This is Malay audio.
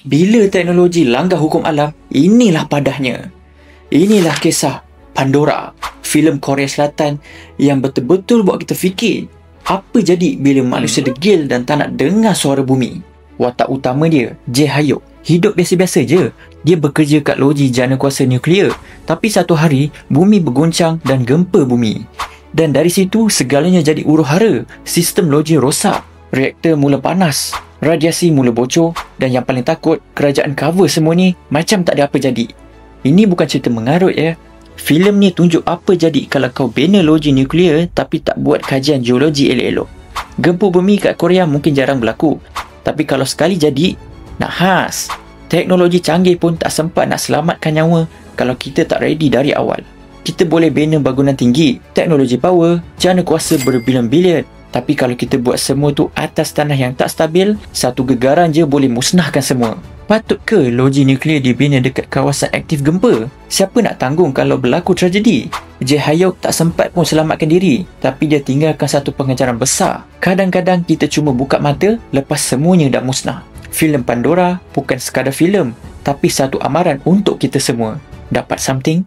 Bila teknologi langgar hukum alam, inilah padahnya. Inilah kisah Pandora, filem Korea Selatan yang betul-betul buat kita fikir apa jadi bila manusia degil dan tak nak dengar suara bumi. Watak utama dia, Jae Hyuk, hidup biasa-biasa je. Dia bekerja kat loji jana kuasa nuklear. Tapi satu hari, bumi berguncang dan gempa bumi. Dan dari situ, segalanya jadi huru-hara. Sistem loji rosak, reaktor mula panas, radiasi mula bocor, dan yang paling takut, kerajaan cover semua ni macam tak ada apa jadi. Ini bukan cerita mengarut ya. Filem ni tunjuk apa jadi kalau kau bina loji nuklear tapi tak buat kajian geologi elok-elok. Gempa bumi kat Korea mungkin jarang berlaku. Tapi kalau sekali jadi, nak khas. Teknologi canggih pun tak sempat nak selamatkan nyawa kalau kita tak ready dari awal. Kita boleh bina bangunan tinggi, teknologi power, jana kuasa berbilion-bilion. Tapi kalau kita buat semua tu atas tanah yang tak stabil, satu gegaran je boleh musnahkan semua. Patut ke loji nuklear dibina dekat kawasan aktif gempa? Siapa nak tanggung kalau berlaku tragedi? Jae Hyuk tak sempat pun selamatkan diri, tapi dia tinggalkan satu pengajaran besar. Kadang-kadang kita cuma buka mata lepas semuanya dah musnah. Filem Pandora bukan sekadar filem, tapi satu amaran untuk kita semua. Dapat something?